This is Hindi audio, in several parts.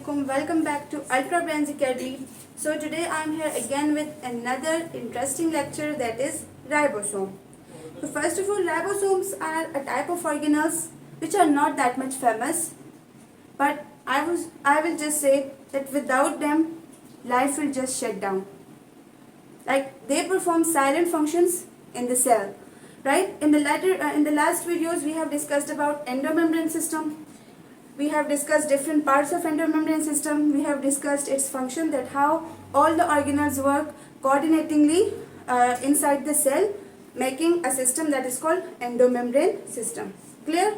Assalamualaikum. Welcome back to Ultra Brains Academy. So today I am here again with another interesting lecture, that is ribosome. So first of all, ribosomes are a type of organelles which are not that much famous, but I will just say that without them life will just shut down. Like they perform silent functions in the cell, right? In the last videos we have discussed about endomembrane system. We have discussed different parts of endomembrane system. We have discussed its function, that how all the organelles work coordinatingly inside the cell, making a system that is called endomembrane system. Clear?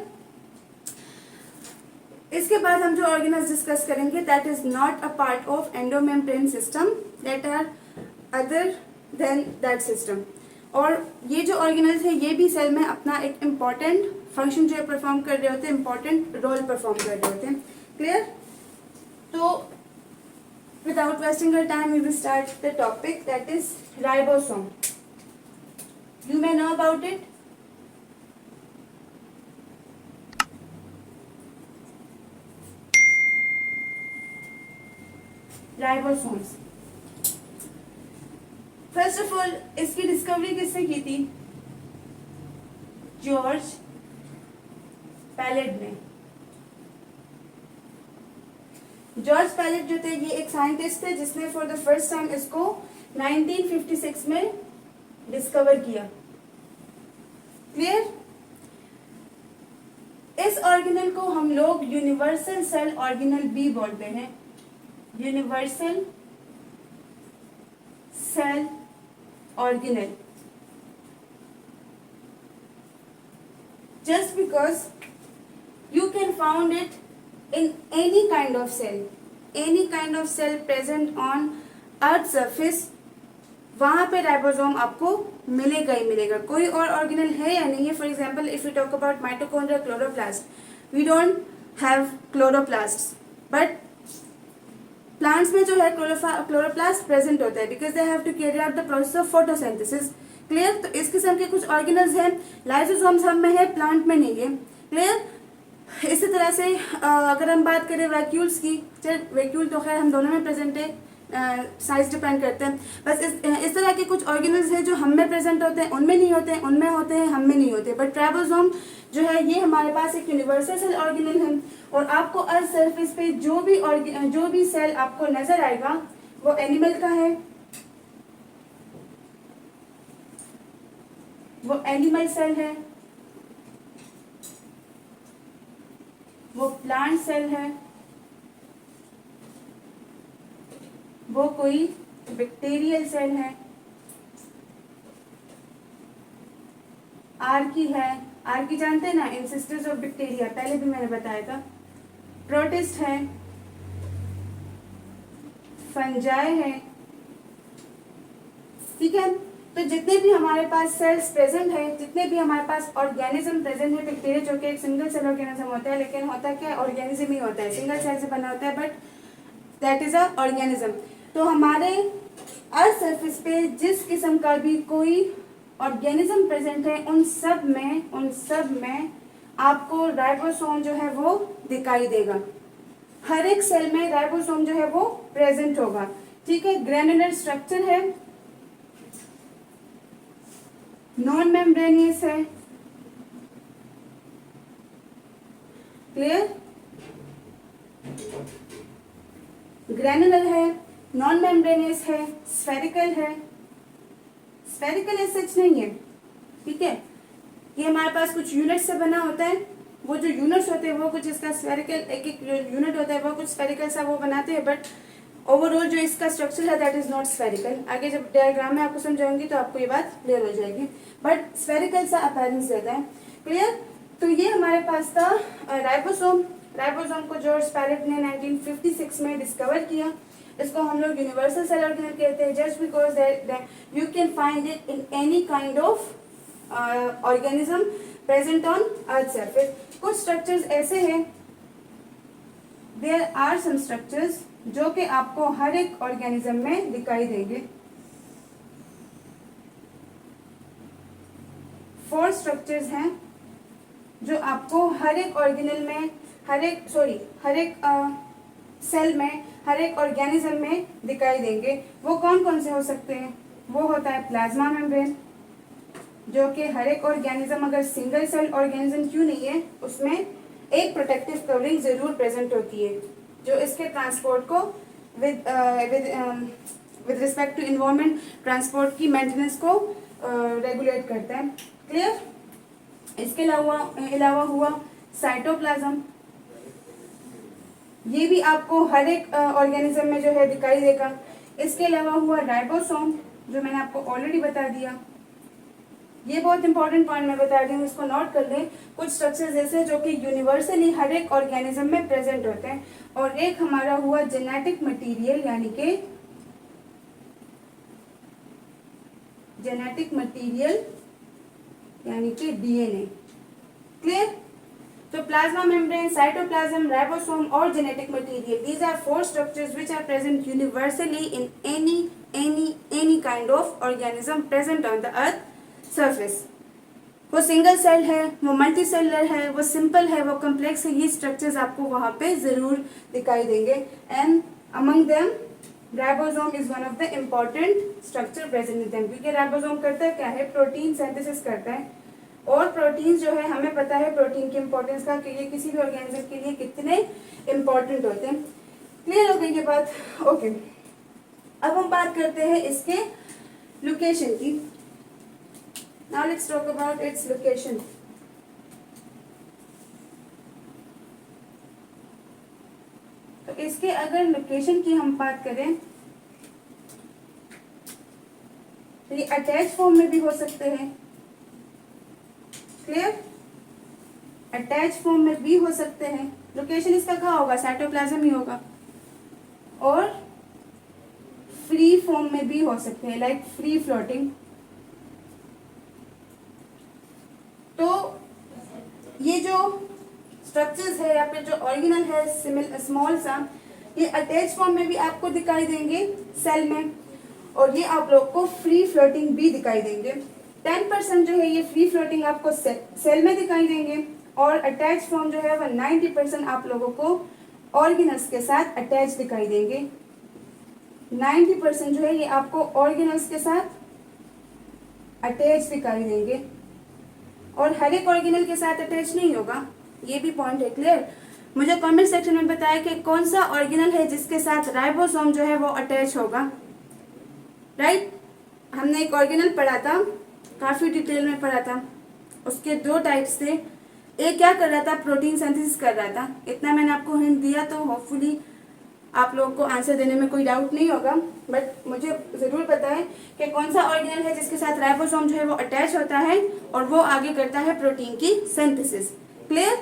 इसके बाद हम जो organelles discuss करेंगे, that is not a part of endomembrane system, that are other than that system. और ये जो ऑर्गेनल्स है ये भी सेल में अपना एक इम्पॉर्टेंट फंक्शन जो है परफॉर्म कर रहे होते हैं, इम्पॉर्टेंट रोल परफॉर्म कर रहे होते हैं. क्लियर? तो without wasting your time we will start the topic, that is ribosome. You may know about it. Ribosomes, first of all इसकी डिस्कवरी किसने की थी? जॉर्ज पैलेट ने. जॉर्ज पैलेट जो थे ये एक साइंटिस्ट थे जिसने फॉर द फर्स्ट टाइम इसको 1956 में डिस्कवर किया. क्लियर? इस ऑर्गेनल को हम लोग यूनिवर्सल सेल ऑर्गेनल भी बोलते हैं. Universal cell organelle, just because you can found it in any kind of cell present on earth surface. वहां पे राइबोसोम आपको मिलेगा ही मिलेगा. कोई और ऑर्गेनल है या नहीं है? For example if you talk about mitochondria, chloroplast, we don't have chloroplast, but plants में जो है क्लोरोप्लास्ट प्रेजेंट होता है because they have to carry out the process of photosynthesis. Clear? तो इस किस्म के कुछ ऑर्गेनल्स हैं. लाइसोसोम्स हम में है, प्लांट में नहीं है. क्लियर? इसी तरह से अगर हम बात करें वैक्यूल्स की, वैक्यूल तो खैर हम दोनों में प्रेजेंट है, साइज डिपेंड करते हैं. बस इस तरह के कुछ ऑर्गेनल्स हैं जो हम में प्रेजेंट होते हैं, उनमें नहीं होते हैं, उनमें होते हैं, हम में नहीं होते. बट राइबोसोम जो है ये हमारे पास एक यूनिवर्सल सेल ऑर्गेनल है. और आपको अर्थ सरफेस पे जो भी सेल आपको नजर आएगा वो एनिमल का है, वो एनिमल सेल है, वो प्लांट सेल है, वो कोई बैक्टीरियल सेल है, आर्की है. आर्की जानते हैं ना, इंसिस्टर्स ऑफ बैक्टीरिया, पहले भी मैंने बताया था. प्रोटिस्ट है, फंजाई है. ठीक है? तो जितने भी हमारे पास सेल्स प्रेजेंट है, जितने भी हमारे पास ऑर्गेनिज्म प्रेजेंट है, बैक्टीरिया जो कि एक सिंगल सेल ऑर्गेनिज्म होता है, लेकिन होता क्या है, ऑर्गेनिज्म ही होता है, सिंगल सेल से बना होता है, but that is a organism. तो हमारे अर्थ सरफेस पे जिस किस्म का भी कोई ऑर्गेनिज्म प्रेजेंट है, उन सब में आपको राइबोसोम जो है वो दिखाई देगा. हर एक सेल में राइबोसोम जो है वो प्रेजेंट होगा. ठीक है? ग्रेनुलर स्ट्रक्चर है, नॉन मेम्ब्रेनियस है. क्लियर? ग्रेनुलर है, नॉन मेम्ब्रेनियस है, स्फेरिकल है. स्फेरिकल सच नहीं है. ठीक है? ये हमारे पास कुछ यूनिट से बना होता है. वो जो यूनिट्स होते हैं वो कुछ इसका स्फेरिकल, एक यूनिट होता है वो कुछ स्फेरिकल सा वो बनाते हैं, बट ओवरऑल जो इसका स्ट्रक्चर है दैट इज नॉट स्फेरिकल. आगे जब डायग्राम में आपको समझाऊंगी तो आपको ये बात क्लियर हो जाएगी, बट स्फेरिकल सा अपीयरेंस देता है. क्लियर? तो ये हमारे पास था राइबोसोम. राइबोसोम को जॉर्ज पैलेट ने 1956 में डिस्कवर किया. इसको हम लोग यूनिवर्सल सेल ऑर्गेनल कहते हैं, just because you can find it in any kind of organism present on earth surface. कुछ स्ट्रक्चर्स ऐसे हैं, देयर आर सम स्ट्रक्चर्स जो कि आपको हर एक ऑर्गेनिज्म में दिखाई देंगे. 4 स्ट्रक्चर्स हैं जो आपको हर एक ऑर्गेनल में, हर एक सेल में, हर एक ऑर्गेनिज्म में दिखाई देंगे। वो कौन कौन से हो सकते हैं? वो होता है प्लाज्मा मेम्ब्रेन, जो कि हर एक ऑर्गेनिज्म, अगर सिंगल सेल ऑर्गेनिज्म क्यों नहीं है, उसमें एक प्रोटेक्टिव कवरिंग जरूर प्रेजेंट होती है, जो इसके ट्रांसपोर्ट को with respect to environment, transport की मेंटेनेंस को रेगुलेट करता है। क्लियर? इसके अलावा हुआ साइटोप्लाज्म, ये भी आपको हर एक ऑर्गेनिज्म में जो है दिखाई देगा। इसके अलावा हुआ राइबोसोम, जो मैंने आपको ऑलरेडी बता दिया। ये बहुत इंपॉर्टेंट पॉइंट मैं बता दी हूँ, इसको नोट कर लें। कुछ स्ट्रक्चर्स ऐसे जो कि यूनिवर्सली हर एक ऑर्गेनिज्म में प्रेजेंट होते हैं। और एक हमारा हुआ जेनेटिक मटेरियल, यानी कि डीएनए। क्लियर? तो प्लाज्मा मेम्ब्रेन, साइटोप्लाज्म, राइबोसोम और genetic material, these are 4 structures which are present universally in any kind of organism present on the earth surface. वो सिंगल सेल है, वो मल्टी सेलुलर है, वो सिंपल है, वो कॉम्प्लेक्स है, ये स्ट्रक्चर्स आपको वहां पे जरूर दिखाई देंगे। And among them ribosome is one of the important structure present in them, क्योंकि राइबोसोम करता है क्या है? प्रोटीन सिंथेसिस करता है। और प्रोटीन जो है, हमें पता है प्रोटीन की इंपॉर्टेंस का, कि ये किसी भी ऑर्गेनिज्म के लिए कितने इंपॉर्टेंट होते हैं। क्लियर हो गई ये बात? ओके, अब हम बात करते हैं इसके लोकेशन की। Now let's talk about its location. तो इसके अगर लोकेशन की हम बात करें, तो ये अटैच फॉर्म में भी हो सकते हैं। क्लियर? अटैच फॉर्म में भी हो सकते हैं। लोकेशन इसका कहाँ होगा? साइटोप्लाज्म ही होगा। और फ्री फॉर्म में भी हो सकते हैं, लाइक फ्री फ्लोटिंग। तो ये जो स्ट्रक्चर्स है या फिर जो ऑर्गेनल है स्मॉल सा, ये अटैच फॉर्म में भी आपको दिखाई देंगे सेल में, और ये आप लोग को फ्री फ्लोटिंग भी दिखाई देंगे। 10% जो है ये फ्री फ्लोटिंग आपको सेल में दिखाई देंगे, और अटैच फॉर्म जो है वह 90% आप लोगों को ऑर्गेनल्स के साथ अटैच दिखाई देंगे। 90% जो है ये आपको ऑर्गेनल्स के साथ अटैच दिखाई देंगे, और हर एक ऑर्गेनल के साथ अटैच नहीं होगा, ये भी पॉइंट है। क्लियर? मुझे कमेंट सेक्शन में बताया कि कौन सा ऑर्गेनल है जिसके साथ राइबोसोम जो है वो अटैच होगा। राइट? हमने एक ऑर्गेनल पढ़ा था, काफी डिटेल में पढ़ा था। उसके 2 टाइप्स थे। एक क्या कर रहा था? प्रोटीन सिंथेसिस कर रहा था। इतना मैंने आपको हिंट दिया, तो होपफुली आप लोगों को आंसर देने में कोई डाउट नहीं होगा। बट मुझे जरूर पता है कि कौन सा ऑर्गेनल है जिसके साथ राइबोसोम जो है वो अटैच होता है, और वो आगे करता है प्रोटीन की सिंथेसिस। क्लियर?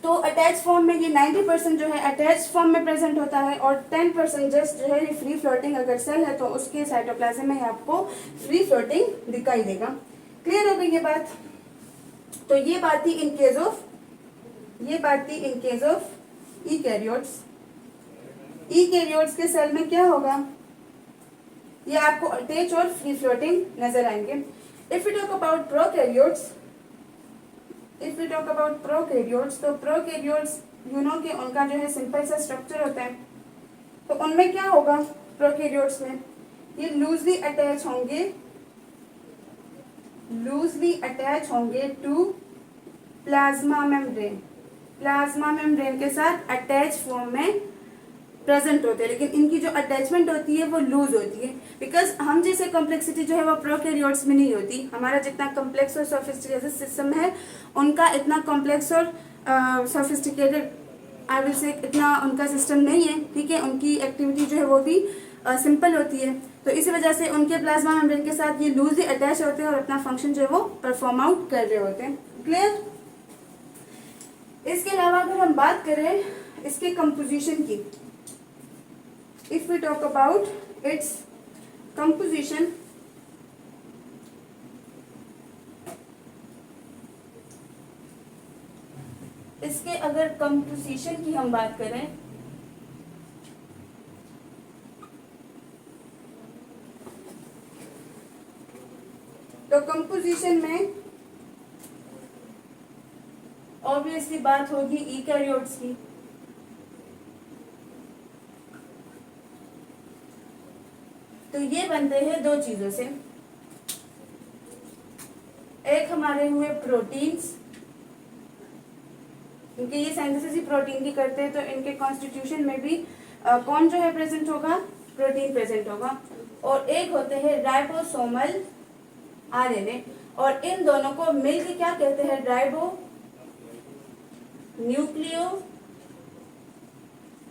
तो अटैच फॉर्म में ये 90% जो है अटैच फॉर्म में प्रेजेंट होता है, और 10% जस्ट जो है ये फ्री फ्लोटिंग, अगर सेल है तो उसके साइटोप्लाज्म में आपको फ्री फ्लोटिंग दिखाई देगा। क्लियर हो गई ये बात? तो ये बात थी in case of eukaryotes. Eukaryotes के सेल में क्या होगा? ये आपको अटैच और फ्री फ्लोटिंग नजर आएंगे। If you talk about prokaryotes, तो प्रोकैरियोट्स यू नो कि उनका जो है सिंपल सा स्ट्रक्चर होता है। तो उनमें क्या होगा? प्रोकैरियोट्स में ये लूजली अटैच होंगे टू प्लाज्मा मेम्ब्रेन के साथ अटैच फॉर्म में प्रेजेंट होते हैं, लेकिन इनकी जो अटैचमेंट होती है वो लूज होती है, बिकॉज हम जैसे कॉम्प्लेक्सिटी जो है वो प्रोकैरियोट्स में नहीं होती। हमारा जितना कॉम्प्लेक्स और सोफिस्टिकेटेड सिस्टम है, उनका इतना कॉम्प्लेक्स और सोफिस्टिकेटेड आई विल से इतना उनका सिस्टम नहीं है। ठीक है? उनकी एक्टिविटी जो है वो भी सिंपल होती है। तो इसी वजह से उनके प्लाज्मा मेम्ब्रेन के साथ ये लूजली अटैच होते हैं और अपना फंक्शन जो है वो परफॉर्म आउट कर रहे होते हैं। क्लियर? इसके अलावा अगर हम बात करें इसके कंपोजिशन की, if we talk about its composition, इसके अगर कंपोजिशन की हम बात करें, तो कंपोजिशन में ऑब्वियसली बात होगी यूकैरियोट्स की। तो ये बनते हैं दो चीजों से, एक हमारे हुए प्रोटीन्स, क्योंकि ये सिंथेसिस ही प्रोटीन की करते हैं, तो इनके कॉन्स्टिट्यूशन में भी कौन जो है प्रेजेंट होगा, प्रोटीन प्रेजेंट होगा। और एक होते हैं राइबोसोमल आरएनए, और इन दोनों को मिलकर क्या कहते हैं, राइबो न्यूक्लियो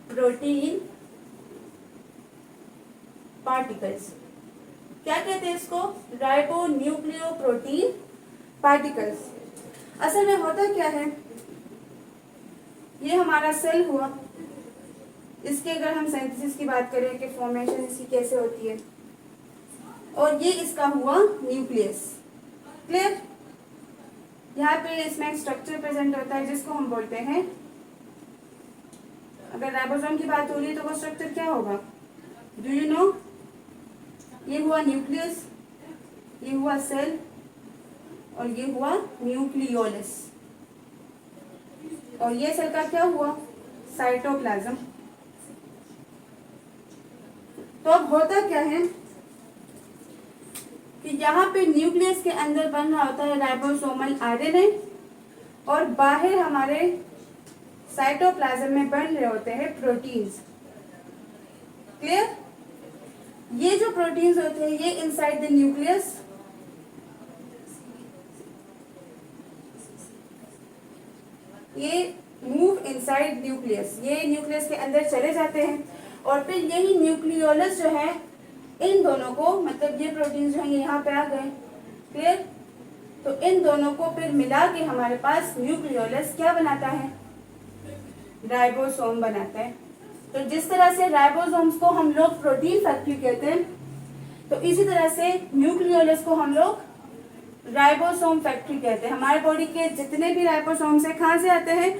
प्रोटीन पार्टिकल्स। क्या कहते हैं इसको, राइबो न्यूक्लियो प्रोटीन पार्टिकल्स। असल में होता क्या है, ये हमारा सेल हुआ, इसके अगर हम सिंथेसिस की बात करें कि फॉर्मेशन इसकी कैसे होती है, और ये इसका हुआ न्यूक्लियस। क्लियर? यहाँ पे इसमें एक स्ट्रक्चर प्रेजेंट होता है जिसको हम बोलते हैं, अगर राइबोसोम की बात हो रही है तो वो स्ट्रक्चर क्या होगा, डू यू नो? ये हुआ न्यूक्लियस, ये हुआ सेल, और ये हुआ न्यूक्लियोलस, और ये सेल का क्या हुआ, साइटोप्लाज्म। तो अब होता क्या है कि यहाँ पे न्यूक्लियस के अंदर बन रहा होता है राइबोसोमल आरएनए, और बाहर हमारे साइटोप्लाज्म में बन रहे होते हैं प्रोटीन्स। क्लियर? ये जो प्रोटीन्स होते हैं ये इनसाइड द न्यूक्लियस ये मूव इनसाइड न्यूक्लियस, ये न्यूक्लियस के अंदर चले जाते हैं, और फिर यही न्यूक्लियोलस जो है इन दोनों को, मतलब ये प्रोटीन्स जो हैं यहाँ पे आ गए। क्लियर? तो इन दोनों को फिर मिला के हमारे पास न्यूक्लियोलस क्या बनाता है, राइबोसोम बनाता है। तो जिस तरह से राइबोसोम्स को हम लोग प्रोटीन फैक्ट्री कहते हैं, तो इसी तरह से न्यूक्लियोलस को हम लोग राइबोसोम फैक्ट्री कहते हैं। हमारे बॉडी के जितने भी राइबोसोम्स हैं कहाँ से आते हैं,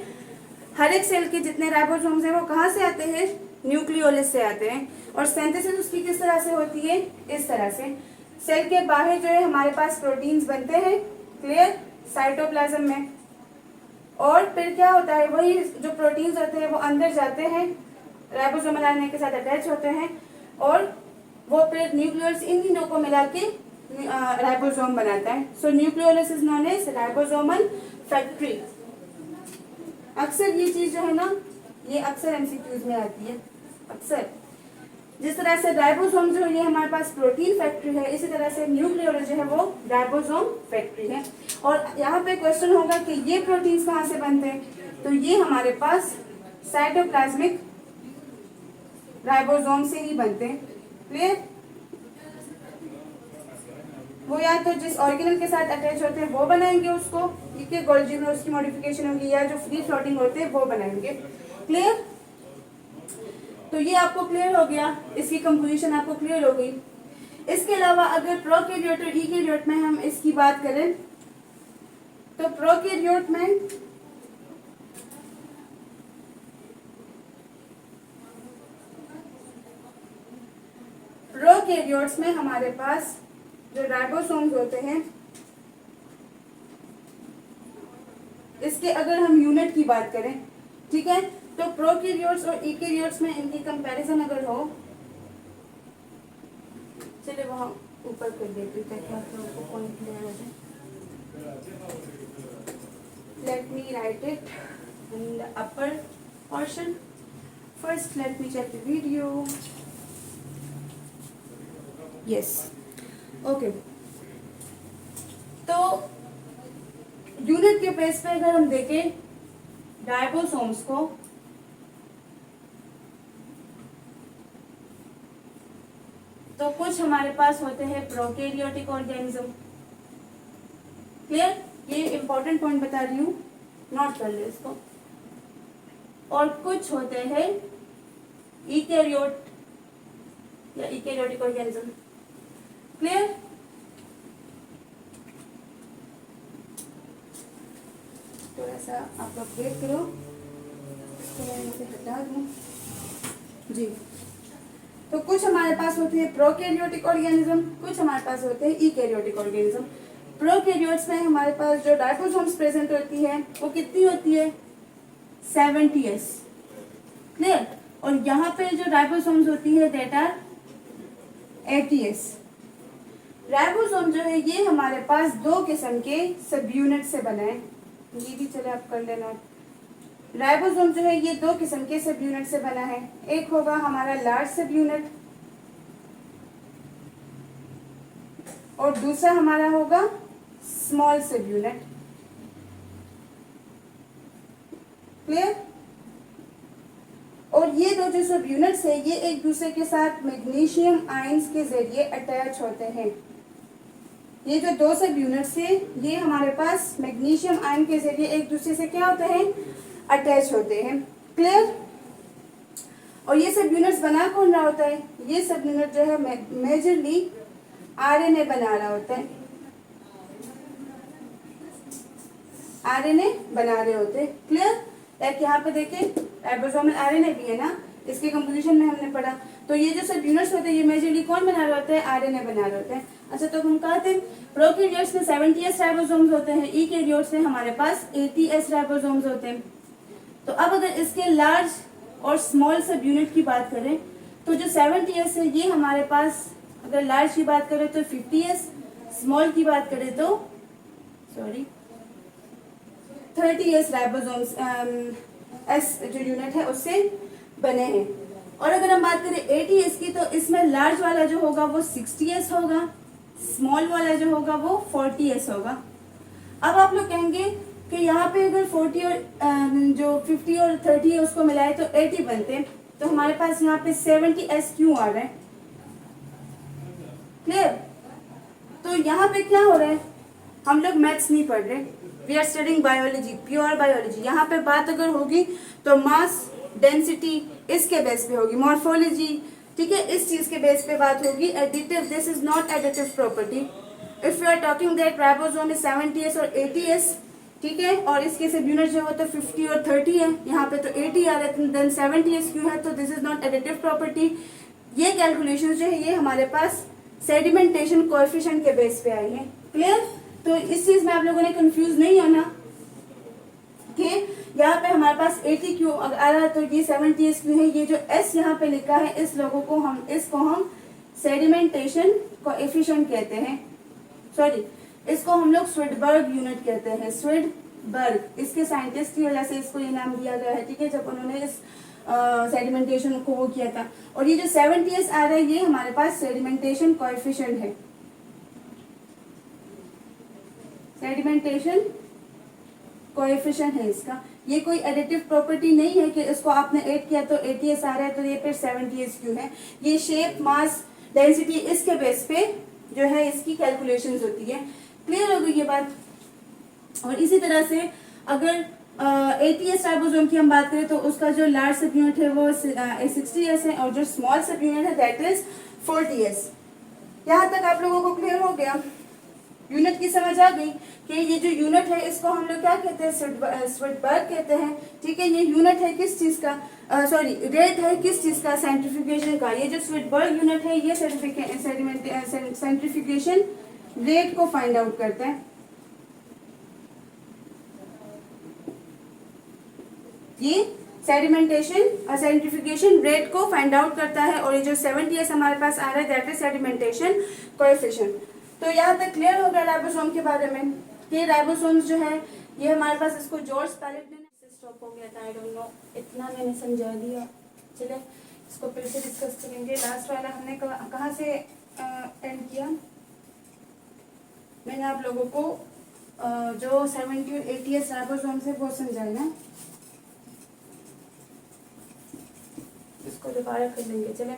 हर एक सेल के जितने राइबोसोम्स हैं वो कहाँ से आते हैं, न्यूक्लियोलस से आते हैं। और सिंथेसिस उसकी किस तरह से होती है, इस तरह से सेल के बाहर जो है हमारे पास प्रोटीन्स बनते हैं। क्लियर? साइटोप्लाज्म में, और फिर क्या होता है, वही जो प्रोटीन्स होते हैं वो अंदर जाते हैं, राइबोसोमल आरएनए के साथ अटैच होते हैं, और वो फिर न्यूक्लियोलस इन तीनों को मिला के राइबोसोम बनाता है। So nucleolus is known as ribosomal factory. अक्सर ये चीज जो है ना, ये अक्सर एमसीक्यूज में आती है। अक्सर जिस तरह से राइबोसोम जो है ये हमारे पास प्रोटीन फैक्ट्री है, इसी तरह से न्यूक्लियोलस जो है वो राइबोसोम फैक्ट्री है। और यहाँ पे क्वेश्चन होगा कि ये प्रोटीन्स कहाँ से बनते हैं, तो ये हमारे पास साइटोप्लाज्मिक राइबोसोम से ही बनते हैं। क्लियर? वो या तो जिस ऑर्गेनल के साथ अटैच होते हैं वो बनाएंगे उसको, ठीक है, गोल्गी में उसकी मॉडिफिकेशन होगी, या जो फ्री फ्लोटिंग होते हैं वो बनाएंगे। क्लियर? तो ये आपको क्लियर हो गया, इसकी कंपोजिशन आपको क्लियर हो गई। इसके अलावा अगर प्रोकैरियोट और यूकैरियोट में हम इसकी बात करें, तो प्रोकैरियोट में प्रोकैरियोट्स में हमारे पास जो राइबोसोम्स होते हैं, इसके अगर हम यूनिट की बात करें, ठीक है, तो प्रोकैरियोट्स और यूकैरियोट्स में इनकी कंपैरिजन अगर हो, चलिए वहां ऊपर कर देते हैं ताकि आप लोगों को पॉइंट क्लियर हो जाए। Let me right it in the upper portion. First let me check the video. Yes. Okay. तो यूनिट के बेस पे अगर हम देखें राइबोसोम्स को, तो कुछ हमारे पास होते हैं प्रोकैरियोटिक ऑर्गेनिज्म। क्लियर? ये इंपॉर्टेंट पॉइंट बता रही हूँ, नोट कर लो इसको। और कुछ होते हैं यूकैरियोट या यूकैरियोटिक ऑर्गेनिज्म। क्लियर? थोड़ा सा आप लोग वेट करो, इसको मैं इसे हटा दूँ जी। तो कुछ हमारे पास होते हैं प्रोकैरियोटिक ऑर्गेनिज्म, कुछ हमारे पास होते हैं यूकैरियोटिक ऑर्गेनिज्म। प्रोकैरियोट्स में हमारे पास जो राइबोसोम्स प्रेजेंट होती है वो कितनी होती है, 70s। क्लियर? और यहाँ पे जो राइबोसोम्स होती है दैट आर ATS। राइबोसोम जो है ये हमारे पास दो किस्म के सब यूनिट से बना है, ये भी चले आप कर लेना। राइबोसोम जो है ये दो किस्म के सब यूनिट से बना है, एक होगा हमारा लार्ज सब यूनिट और दूसरा हमारा होगा स्मॉल सब यूनिट। क्लियर? और ये दो जो सब यूनिट्स है ये एक दूसरे के साथ मैग्नीशियम आयंस के जरिए अटैच होते हैं। ये जो दो सब यूनिट्स है ये हमारे पास मैग्नीशियम आयन के जरिए एक दूसरे से क्या होते हैं, अटैच होते हैं। क्लियर? और ये सब यूनिट्स बना कौन रहा होता है, ये सब यूनिट जो है मेजरली आरएनए बना रहा होता है, आरएनए बना रहे होते हैं। क्लियर? लाइक यहाँ पे देखिए राइबोसोम में आरएनए भी है ना, इसके कंपोजिशन में हमने पढ़ा। तो ये जो सब यूनिट्स होते हैं ये मेजरली कौन बना रहे होते हैं, आरएनए बना रहे होते हैं। अच्छा, तो हम कहते हैं प्रोकैरियोट्स में 70s राइबोसोम्स होते हैं, यूकैरियोट्स में हमारे पास 80s राइबोसोम्स होते हैं। तो अब अगर इसके लार्ज और स्मॉल सब यूनिट की बात करें तो जो 70s है ये हमारे पास, अगर लार्ज की बात करें तो 50s, स्मॉल की बात करें तो 30s राइबोसोम्स एस जो यूनिट है उससे बने हैं। और अगर हम बात करें 80s की तो इसमें लार्ज वाला जो होगा वो 60s होगा, स्मॉल वाला जो होगा वो 40s होगा। अब आप लोग कहेंगे कि यहाँ पे अगर 40 और जो 50 और 30 है उसको मिलाए तो 80 बनते हैं, तो हमारे पास यहाँ पे 70s क्यों आ रहा है? क्लियर? तो यहाँ पे क्या हो रहा है, हम लोग मैथ्स नहीं पढ़ रहे, we are studying biology, pure biology. यहाँ पे बात अगर होगी तो मास डेंसिटी इसके बेस पे होगी, मॉर्फोलॉजी, ठीक है, इस चीज के बेस पे बात होगी। Additive, this is not additive property. If you are talking that ribosome is 70s और 80s, ठीक है, और इसके सब यूनिट जो होता है 50 और 30 है, यहाँ पे तो 80 आ रहा है, देन 70s क्यों है, तो this is not additive property. ये कैलकुलेशन जो है ये हमारे पास सेडिमेंटेशन कोएफिशिएंट के बेस पे आई है। क्लियर? तो इस चीज में आप लोगों ने कंफ्यूज नहीं होना कि यहाँ पे हमारे पास 80 क्यों आ रहा है, तो ये 70s क्यों है। ये जो S यहाँ पे लिखा है इस लोगों को हम, इसको हम सेडिमेंटेशन कोएफिशिएंट कहते हैं, सॉरी इसको हम लोग स्वीडबर्ग यूनिट कहते हैं, स्वीडबर्ग, इसके साइंटिस्ट की वजह से इसको ये नाम दिया गया है, ठीक है, जब उन्होंने इस सेडिमेंटेशन को वो किया था। और ये जो 70s आ रहा है ये हमारे पास सेडिमेंटेशन कोएफिशिएंट है, सेडिमेंटेशन कोएफिशिएंट है इसका। ये कोई एडिटिव प्रॉपर्टी नहीं है कि इसको आपने ऐड किया तो 80s आ रहा है तो ये फिर 70s क्यों है। ये शेप, मास, डेंसिटी इसके बेस पे जो है इसकी कैलकुलेशंस होती है। क्लियर हो गई ये बात? और इसी तरह से अगर 80s राइबोसोम की हम बात करें तो उसका जो लार्ज सब यूनिट है वो 60s है और जो स्मॉल सब यूनिट है दैट इज 40s। यहाँ तक आप लोगों को क्लियर हो गया? यूनिट की समझ आ गई कि ये जो यूनिट है इसको हम लोग क्या कहते हैं, स्वीडबर्ग कहते हैं, ठीक है। ये यूनिट है किस चीज का, सॉरी रेट है किस चीज का, सेंट्रीफ्यूगेशन का। ये जो स्वीडबर्ग यूनिट है ये सेंट्रीफ्यूगेशन रेट को फाइंड आउट करता है। ये सेडिमेंटेशन सेंट्रीफ्यूगेशन रेट को फाइंड आउट करता है। और ये जो 70s हमारे पास आ रहा है दैट इज सेडिमेंटेशन कोएफिशिएंट। तो यहाँ तक क्लियर हो गया राइबोसोम के बारे में कि राइबोसोम्स जो है ये हमारे पास, इसको जॉर्ज पैलेट ने स्टॉप हो गया था, आई डोंट नो, इतना मैंने समझा दिया। चले इसको फिर से डिस्कस करेंगे। लास्ट वाला हमने कहाँ से एंड किया? मैंने आप लोगों को जो 70 और 80s राइबोसोम्स है वो समझाना, इसको दोबारा कर लेंगे। चले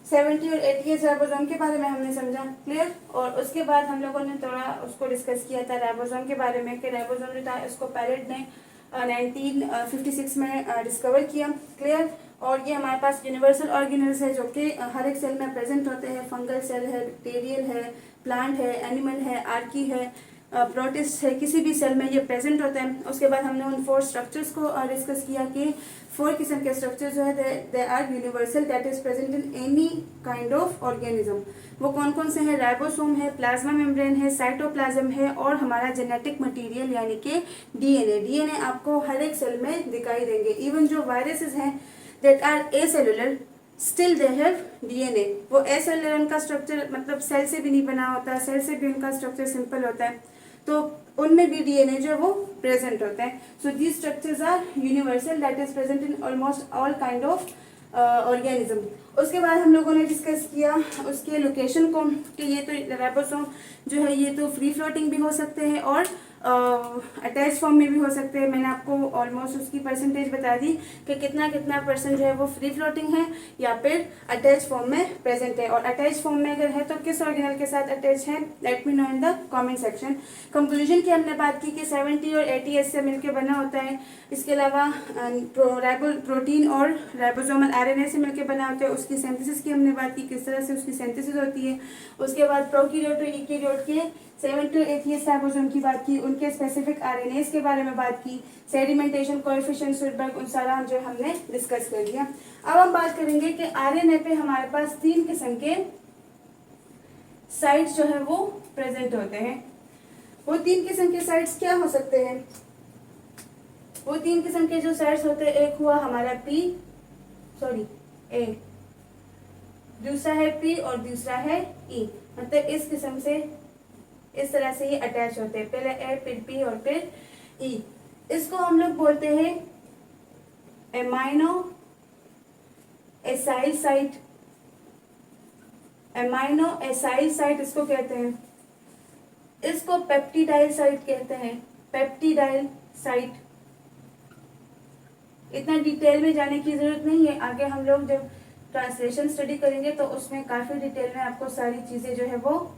70 और 80s राइबोसोम के बारे में हमने समझा, क्लियर। और उसके बाद हम लोगों ने थोड़ा उसको डिस्कस किया था राइबोसोम के बारे में कि राइबोसोम जो था इसको पैलेट ने 1956 में डिस्कवर किया, क्लियर। और ये हमारे पास यूनिवर्सल ऑर्गेनेल्स है जो कि हर एक सेल में प्रेजेंट होते हैं। फंगल सेल है, बैक्टीरियल है, प्लांट है, एनिमल है, आर्की है, प्रोटिस्ट है, किसी भी सेल में ये प्रेजेंट होता है। उसके बाद हमने उन 4 स्ट्रक्चर्स को डिस्कस किया कि 4 किस्म के स्ट्रक्चर जो है they are universal that is present in any kind of organism. वो कौन कौन से हैं? राइबोसोम है, प्लाज्मा मेम्ब्रेन है, साइटोप्लाज्म है और हमारा जेनेटिक मटेरियल यानी कि डीएनए। डीएनए आपको हर एक सेल में दिखाई देंगे। इवन जो वायरसेस हैं that are acellular, still they have DNA. वो एसेलुलर उनका स्ट्रक्चर मतलब सेल से भी नहीं बना होता, सेल से भी उनका स्ट्रक्चर सिंपल होता है, तो उनमें भी डीएनए जो है वो प्रेजेंट होता है। So these structures are universal that is present in almost all kind of organism. उसके बाद हम लोगों ने डिस्कस किया उसके लोकेशन को कि ये तो राइबोसोम जो है ये तो फ्री फ्लोटिंग भी हो सकते हैं और अटैच फॉर्म में भी हो सकते हैं। मैंने आपको ऑलमोस्ट उसकी परसेंटेज बता दी कि कितना कितना परसेंट जो है वो फ्री फ्लोटिंग है या फिर अटैच फॉर्म में प्रेजेंट है, और अटैच फॉर्म में अगर है तो किस ऑर्गेनल के साथ अटैच है, let me know in the comment section. Conclusion की हमने बात की कि 70 और 80 एस से मिलकर बना होता है। इसके अलावा प्रोटीन और राइबोसोमल आरएनए से मिलकर बना होता है। उसकी सिंथेसिस की हमने बात की, किस तरह से उसकी सिंथेसिस होती है। उसके बाद प्रोकैरियोट और यूकैरियोट के 7 to 8 राइबोसोम की बात की, उनके स्पेसिफिक आरएनएस के बारे में बात की, सेडिमेंटेशन कोएफिशिएंट सुडबर्ग उन सारा जो हमने डिस्कस कर लिया। अब हम बात करेंगे कि आरएनए पे हमारे पास 3 किस्म के साइट्स जो है वो प्रेजेंट होते हैं। वो 3 किस्म के साइट्स क्या हो सकते हैं? वो 3 किस्म के जो साइट्स होते हैं, एक हुआ हमारा ए, दूसरा है पी और दूसरा है ई। मतलब इस किस्म से इस तरह से ये अटैच होते हैं, पहले ए फिर पी और फिर ई। इसको हम लोग बोलते हैं amino acyl site. Amino acyl site इसको कहते हैं। इसको पेप्टिडाइल साइट कहते हैं, पेप्टिडाइल साइट। इतना डिटेल में जाने की जरूरत नहीं है, आगे हम लोग जब ट्रांसलेशन स्टडी करेंगे तो उसमें काफी डिटेल में आपको सारी चीजें जो है वो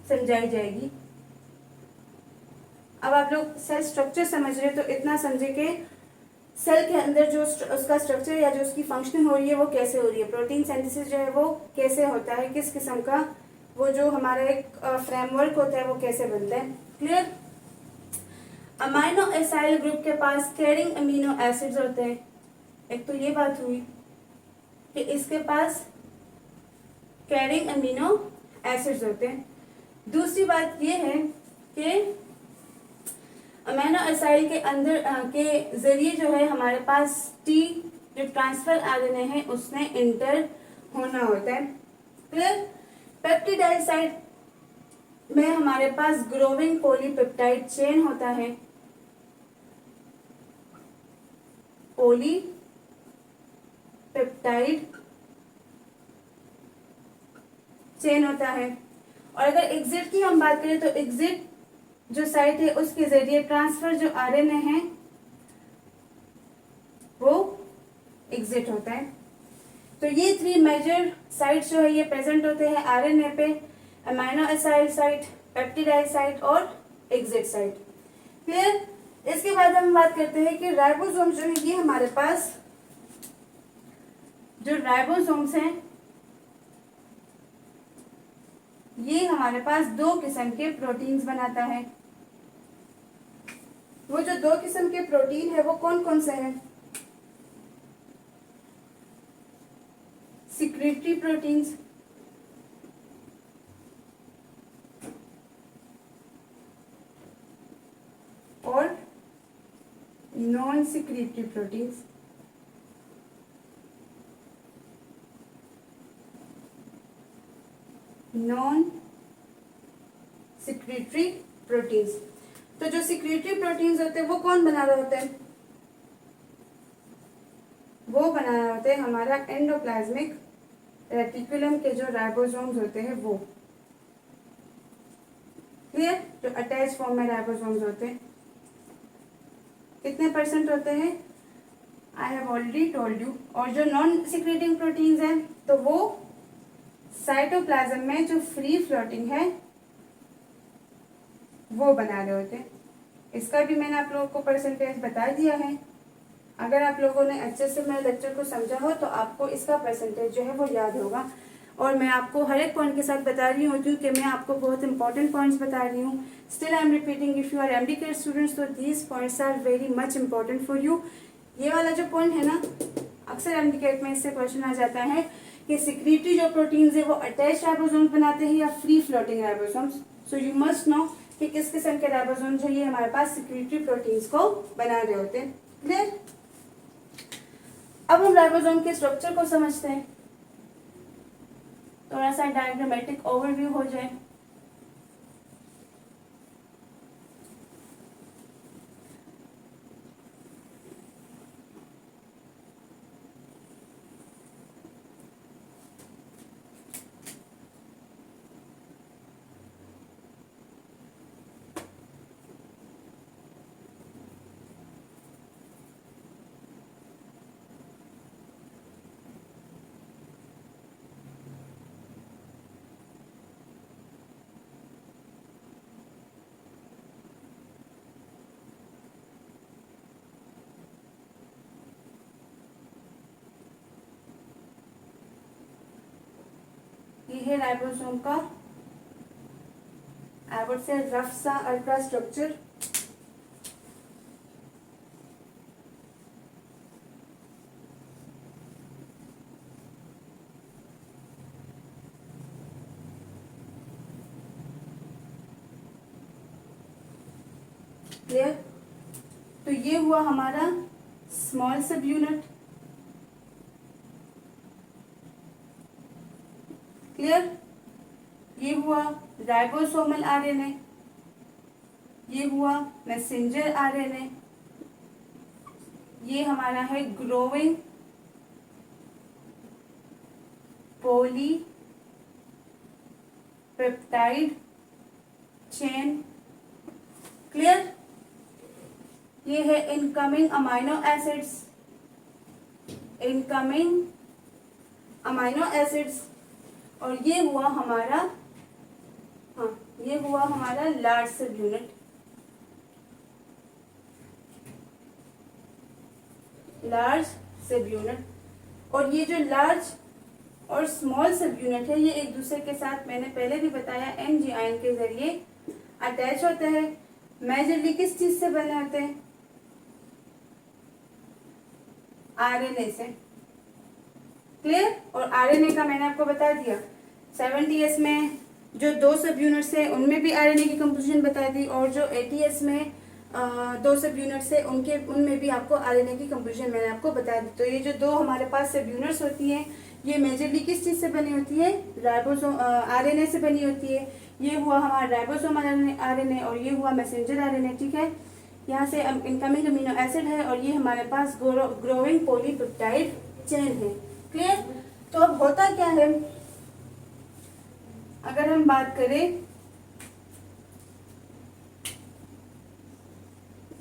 समझाई जाएगी। अब आप लोग सेल स्ट्रक्चर समझ रहे हैं तो इतना समझे कि सेल के अंदर जो उसका स्ट्रक्चर या जो उसकी फंक्शनिंग हो रही है वो कैसे हो रही है, प्रोटीन सिंथेसिस जो है वो कैसे होता है, किस किस्म का वो जो हमारा एक फ्रेमवर्क होता है वो कैसे बनता है। क्लियर? अमाइनो एसाइल ग्रुप के पास कैरिंग अमीनो एसिड्स होते हैं। एक तो ये बात हुई कि इसके पास कैरिंग अमीनो एसिड्स होते हैं। दूसरी बात ये है कि अमीनो एसाइड के अंदर के जरिए जो है हमारे पास टी जो ट्रांसफर आरएनए है उसमें इंटर होना होता है। क्लियर? पेप्टिडाइल साइड में हमारे पास ग्रोविंग पॉलीपेप्टाइड चेन होता है, पॉलीपेप्टाइड चेन होता है। और अगर एग्जिट की हम बात करें तो एग्जिट जो साइट है उसके जरिए ट्रांसफर जो आरएनए है वो एग्जिट होता है। तो ये 3 मेजर साइट्स जो है ये प्रेजेंट होते हैं आरएनए पे, amino aside site, peptidyl site और एग्जिट साइट। क्लियर? इसके बाद हम बात करते हैं कि राइबोसोम जो है ये हमारे पास जो राइबोसोम्स हैं ये हमारे पास 2 किस्म के प्रोटीन्स बनाता है। वो जो 2 किस्म के प्रोटीन है वो कौन कौन से हैं? सिक्रेटरी प्रोटीन्स और non secretory proteins. Non secretory proteins. तो जो सिक्रेटरी प्रोटीन्स होते हैं वो कौन बना रहे होते हैं? वो बना रहे होते हैं हमारा एंडोप्लाज्मिक रेटिकुलम के जो राइबोसोम्स होते हैं वो। क्लियर? जो अटैच फॉर्म में राइबोसोम्स होते हैं कितने परसेंट होते हैं? I have already told you. और जो नॉन सिक्रेटिंग प्रोटीन्स हैं तो वो साइटोप्लाज्म में जो फ्री फ्लोटिंग है वो बना रहे होते हैं। इसका भी मैंने आप लोगों को परसेंटेज बता दिया है। अगर आप लोगों ने अच्छे से मेरे लेक्चर को समझा हो तो आपको इसका परसेंटेज जो है वो याद होगा। और मैं आपको हर एक पॉइंट के साथ बता रही हूँ क्योंकि मैं आपको बहुत इंपॉर्टेंट पॉइंट्स बता रही हूँ। Still I am repeating, if you are MDCAT students तो these points are very much important for you. ये वाला जो पॉइंट है ना, अक्सर एमडीकेट में इससे क्वेश्चन आ जाता है कि सिक्रेटरी जो प्रोटीन्स है वो अटैच राइबोसोम्स बनाते हैं या free floating ribosomes. So you must know कि किस किस्म के राइबोसोम जो ये हमारे पास सिक्रेटरी प्रोटीन्स को बना रहे होते हैं। क्लियर? अब हम राइबोसोम के स्ट्रक्चर को समझते हैं, थोड़ा सा डायग्रामेटिक ओवरव्यू हो जाए। ये है राइबोसोम का आई वुड से रफ सा अल्ट्रा स्ट्रक्चर। क्लियर? तो ये हुआ हमारा स्मॉल सब यूनिट। क्लियर? ये हुआ राइबोसोमल आरएनए, ये हुआ मैसेंजर आरएनए, ये हमारा है ग्रोइंग पॉलीपेप्टाइड चेन। क्लियर? ये है incoming amino acids, incoming amino acids. और ये हुआ हमारा, हाँ ये हुआ हमारा लार्ज सब यूनिट। लार्ज सब यूनिट। और ये जो लार्ज और स्मॉल सब यूनिट है, ये एक दूसरे के साथ, मैंने पहले भी बताया, एमजी आयन के जरिए अटैच होते हैं। मेजरली किस चीज से बने होते हैं? आरएनए से। क्लियर? और आरएनए का मैंने आपको बता दिया 70s में जो 2 सब यूनिट्स है उनमें भी आरएनए की कंपोजिशन बता दी, और जो 80s में 2 सब यूनिट्स है उनमें भी आपको आरएनए की कंपोजिशन मैंने आपको बता दी। तो ये जो 2 हमारे पास सब यूनिट्स होती हैं, ये मेजरली किस चीज से बनी होती है? राइबोसोम आरएनए से बनी होती है। ये हुआ हमारा राइबोसोमल आरएनए और ये हुआ मैसेंजर आरएनए। ठीक है, यहाँ से इनकमिंग अमीनो एसिड है और ये हमारे पास ग्रोइंग पॉलीपेप्टाइड चेन है। क्लियर? तो अब होता क्या है, अगर हम बात करें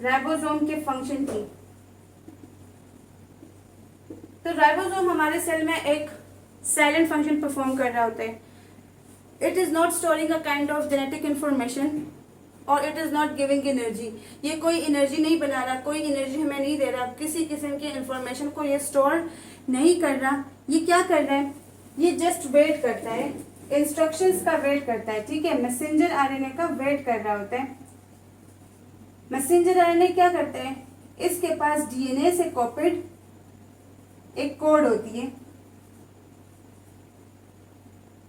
राइबोसोम के फंक्शन की, तो राइबोसोम हमारे सेल में एक साइलेंट फंक्शन परफॉर्म कर रहा होता है। It is not storing a kind of genetic information और it is not giving energy. ये कोई एनर्जी नहीं बना रहा, कोई एनर्जी हमें नहीं दे रहा, किसी किस्म की इंफॉर्मेशन को ये स्टोर नहीं कर रहा। ये क्या कर रहा है? ये जस्ट वेट करता है, इंस्ट्रक्शंस का वेट करता है। ठीक है, मैसेंजर आरएनए का वेट कर रहा होता है। मैसेंजर आरएनए क्या करते हैं? इसके पास डीएनए से कॉपीड एक कोड होती है,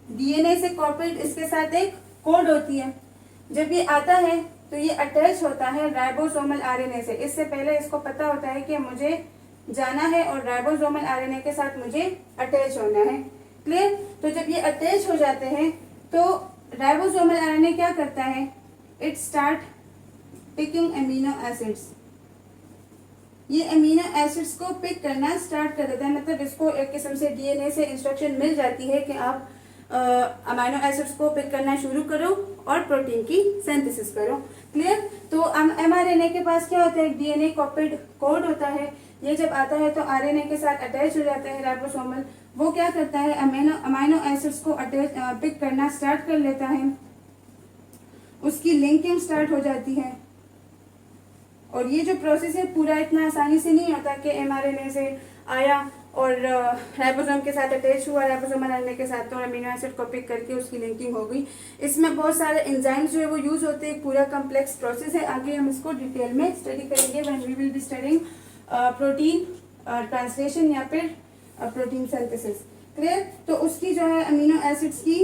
डीएनए से कॉपीड इसके साथ एक कोड होती है। जब ये आता है तो ये अटैच होता है राइबोसोमल आरएनए से। इससे पहले इसको पता होता है कि मुझे जाना है और राइबोसोमल आरएनए के साथ मुझे अटैच होना है। क्लियर? तो जब ये अटैच हो जाते हैं तो राइबोसोमल आरएनए क्या करता है? It start picking amino acids. ये अमीनो एसिड्स को पिक करना स्टार्ट कर देता है, मतलब इसको एक किस्म से डीएनए से इंस्ट्रक्शन मिल जाती है कि आप अमीनो एसिड्स को पिक करना शुरू करो और प्रोटीन की सिंथेसिस करो। क्लियर? तो एमआरएनए के पास क्या होता है? डीएनए कॉपीड कोड होता है। ये जब आता है तो आरएनए के साथ अटैच हो जाता है राइबोसोमल। वो क्या करता है? अमीनो एसिड्स को पिक करना स्टार्ट कर लेता है, उसकी लिंकिंग स्टार्ट हो जाती है। और ये जो प्रोसेस है पूरा इतना आसानी से नहीं होता कि एमआरएनए से आया और राइबोसोम के साथ अटैच हुआ, राइबोसोमल आरएनए के साथ, तो अमीनो एसिड को पिक करके उसकी लिंकिंग हो गई। इसमें बहुत सारे एंजाइम्स जो है वो यूज होते हैं, पूरा कम्प्लेक्स प्रोसेस है। आगे हम इसको डिटेल में स्टडी करेंगे when we will be studying protein translation या फिर प्रोटीन सिंथेसिस। क्लियर? तो उसकी जो है अमीनो एसिड्स की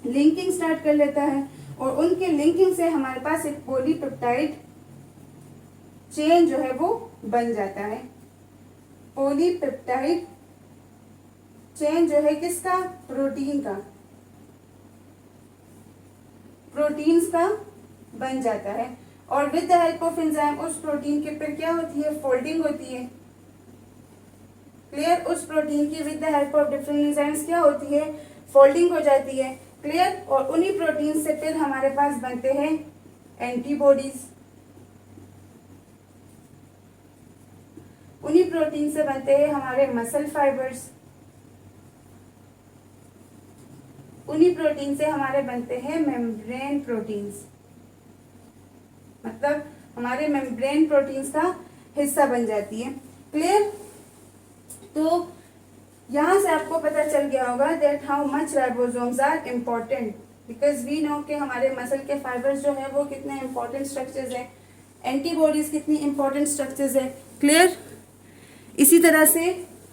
लिंकिंग स्टार्ट कर लेता है और उनके लिंकिंग से हमारे पास एक पॉलीपेप्टाइड चेन जो है वो बन जाता है। पॉलीपेप्टाइड चेन जो है किसका, प्रोटीन का, प्रोटीन्स का बन जाता है। और with the help of enzyme उस प्रोटीन के फिर क्या होती है, फोल्डिंग होती है। क्लियर, उस प्रोटीन की with the help of different enzymes क्या होती है, फोल्डिंग हो जाती है। क्लियर, और उन्हीं प्रोटीन से फिर हमारे पास बनते हैं एंटीबॉडीज, उन्हीं प्रोटीन से बनते हैं हमारे मसल फाइबर्स, उन्हीं प्रोटीन से हमारे बनते हैं मेम्ब्रेन प्रोटीन्स, मतलब हमारे मेम्ब्रेन प्रोटीन्स का हिस्सा बन जाती है। क्लियर, तो यहाँ से आपको पता चल गया होगा that how much ribosomes are important, because we know कि हमारे मसल के फाइबर्स जो है वो कितने इंपॉर्टेंट स्ट्रक्चर्स हैं, एंटीबॉडीज कितनी इंपॉर्टेंट स्ट्रक्चर्स है। क्लियर, इसी तरह से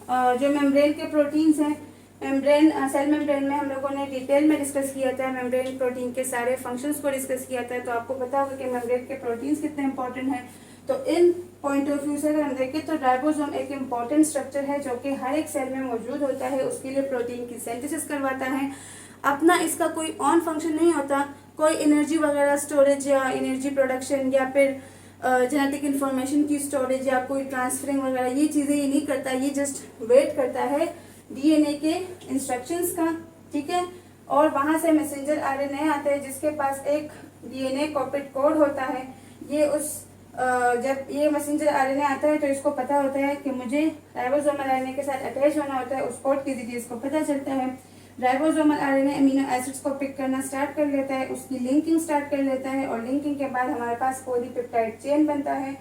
जो मेम्ब्रेन के प्रोटीन्स हैं, मेम्ब्रेन सेल मेम्ब्रेन में हम लोगों ने डिटेल में डिस्कस किया था, मेम्ब्रेन प्रोटीन के सारे फंक्शंस को डिस्कस किया था, तो आपको पता होगा कि मेम्ब्रेन के प्रोटीन्स कितने इंपॉर्टेंट हैं। तो इन पॉइंट ऑफ व्यू से अगर हम देखें तो राइबोसोम एक इम्पॉर्टेंट स्ट्रक्चर है जो कि हर एक सेल में मौजूद होता है, उसके लिए प्रोटीन की सिंथेसिस करवाता है। अपना इसका कोई ऑन फंक्शन नहीं होता, कोई एनर्जी वगैरह स्टोरेज या एनर्जी प्रोडक्शन या फिर जेनेटिक इन्फॉर्मेशन की स्टोरेज या कोई ट्रांसफरिंग वगैरह ये चीज़ें ये नहीं करता, ये जस्ट वेट करता है डीएनए के इंस्ट्रक्शंस का। ठीक है, और वहाँ से मैसेंजर आरएनए आता है जिसके पास एक डीएनए कॉपीड कोड होता है। ये उस जब ये मैसेंजर आरएनए आता है तो इसको पता होता है कि मुझे राइबोसोमल आरएनए के साथ अटैच होना होता है, उस कोड के जरिए इसको पता चलता है। राइबोसोमल आरएनए अमीनो एसिड्स को पिक करना स्टार्ट कर लेता है, उसकी लिंकिंग स्टार्ट कर लेता है, और लिंकिंग के बाद हमारे पास पॉलीपेप्टाइड चेन बनता है,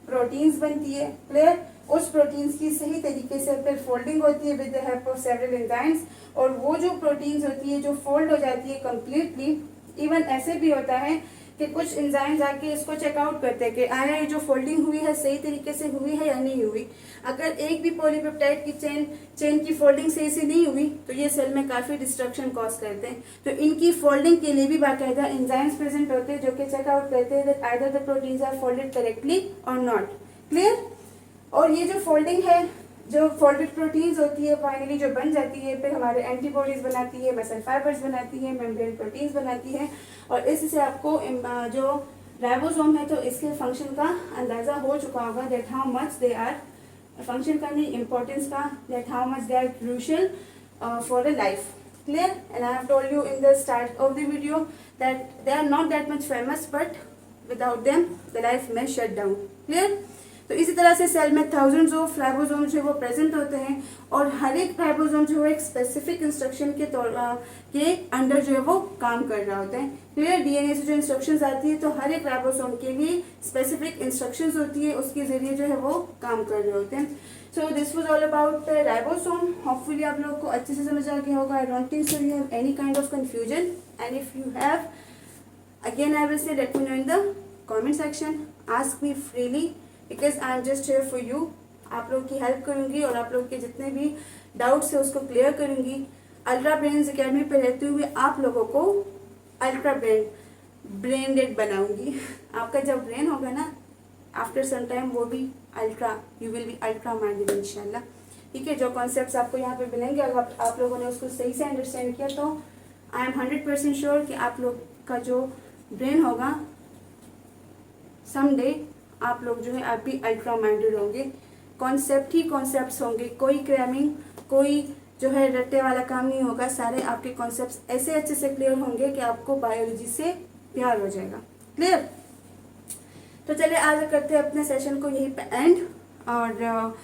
प्रोटीन्स बनती है। क्लियर, उस प्रोटीन्स की सही तरीके से फिर फोल्डिंग होती है with the help of several enzymes, और वो जो प्रोटीन्स होती है जो फोल्ड हो जाती है कम्प्लीटली। इवन ऐसे भी होता है कि कुछ एंजाइम्स आके इसको चेकआउट करते हैं कि आया ये जो फोल्डिंग हुई है सही तरीके से हुई है या नहीं हुई। अगर एक भी पॉलीपेप्टाइड की चेन की फोल्डिंग सही से नहीं हुई तो ये सेल में काफ़ी डिस्ट्रक्शन कॉज करते हैं। तो इनकी फोल्डिंग के लिए भी बाकायदा एंजाइम्स प्रेजेंट होते हैं जो कि चेकआउट करते हैं that either the proteins are folded correctly और नॉट। क्लियर, और ये जो फोल्डिंग है, जो फोल्डेड प्रोटीन्स होती है फाइनली जो बन जाती है, फिर हमारे एंटीबॉडीज बनाती है, मसल फाइबर्स बनाती है, मेम्ब्रेन प्रोटीन्स बनाती है, और इससे आपको जो राइबोसोम है तो इसके फंक्शन का अंदाज़ा हो चुका होगा that how much they are, function करने इम्पोर्टेंस का, that how much they are crucial for a life. Clear, and I have told you in the start of the video that they are not that much famous but without them the life may shut down. Clear, तो इसी तरह से सेल में थाउजेंड्स ऑफ राइबोसोम जो है वो प्रेजेंट होते हैं, और हर एक राइबोसोम जो है एक स्पेसिफिक इंस्ट्रक्शन के के अंडर जो है वो काम कर रहा होता है। क्लियर, डीएनए से जो इंस्ट्रक्शंस आती है तो हर एक राइबोसोम के लिए स्पेसिफिक इंस्ट्रक्शंस होती है, उसके जरिए जो है वो काम कर रहे होते हैं। So this was all about ribosome. Hopefully आप लोगों को अच्छे से समझ आ गया होगा। I don't think so you have any kind of confusion, and if you have again I will say let me know in the comment section, ask me freely because I am just here for you. आप लोगों की हेल्प करूंगी और आप लोग के जितने भी डाउट्स है उसको क्लियर करूंगी। अल्ट्रा ब्रेन्स अकेडमी पे रहते हुए आप लोगों को अल्ट्रा ब्रेनडेड बनाऊंगी। आपका जब ब्रेन होगा ना आफ्टर सम टाइम वो भी ultra, you will be ultra minded इंशाल्लाह। ठीक है, जो कॉन्सेप्ट्स आपको यहाँ पे मिलेंगे अगर आप लोगों ने उसको सही से अंडरस्टैंड किया तो आई एम 100% श्योर कि आप लोग का जो ब्रेन होगा समडे आप लोग जो है आप भी अल्ट्रा माइंडेड होंगे। कॉन्सेप्ट ही कॉन्सेप्ट्स होंगे, कोई क्रैमिंग, कोई जो है रट्टे वाला काम नहीं होगा। सारे आपके कॉन्सेप्ट्स ऐसे अच्छे से क्लियर होंगे कि आपको बायोलॉजी से प्यार हो जाएगा। क्लियर, तो चलिए आज करते हैं अपने सेशन को यहीं पे एंड, और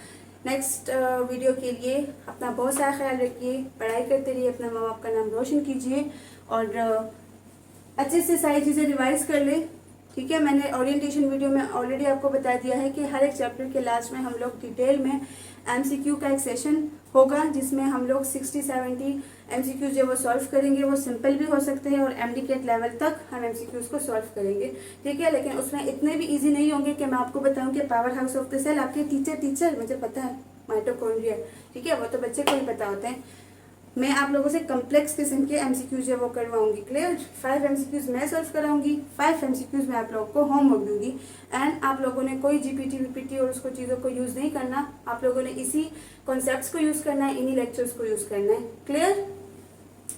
नेक्स्ट वीडियो के लिए अपना बहुत सारा ख्याल रखिए, पढ़ाई करते रहिए, अपना माँ बाप का नाम रोशन कीजिए, और अच्छे से सारी चीज़ें रिवाइज कर ले। ठीक है, मैंने ओरिएंटेशन वीडियो में ऑलरेडी आपको बता दिया है कि हर एक चैप्टर के लास्ट में हम लोग डिटेल में एमसीक्यू का एक सेशन होगा जिसमें हम लोग 60-70 एमसीक्यू जो वो सॉल्व करेंगे। वो सिंपल भी हो सकते हैं और एमडीकेट लेवल तक हम एमसीक्यूज को सॉल्व करेंगे। ठीक है, लेकिन उसमें इतने भी इजी नहीं होंगे कि मैं आपको बताऊं कि power house of the cell आपके टीचर मुझे पता है माइटोकॉन्ड्रिया। ठीक है, वो तो बच्चे को ही पता होते हैं। मैं आप लोगों से कम्प्लेक्स किस्म के एमसीक्यूज है वो करवाऊंगी। क्लियर? 5 एमसीक्यूज मैं सॉल्व कराऊंगी, 5 एमसीक्यूज मैं आप लोगों को होमवर्क दूंगी। एंड आप लोगों ने कोई जीपीटी वीपीटी और उसको चीज़ों को यूज़ नहीं करना, आप लोगों ने इसी कॉन्सेप्ट्स को यूज़ करना है, इन्हीं लेक्चर्स को यूज़ करना है। क्लियर?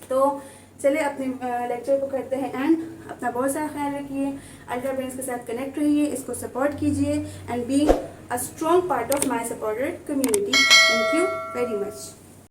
तो चलिए अपने लेक्चर को करते हैं एंड अपना बहुत सारा ख्याल रखिए, अल्ट्रा ब्रेन्स के साथ कनेक्ट रहिए, इसको सपोर्ट कीजिए and be a strong part of my supported community. Thank you very much.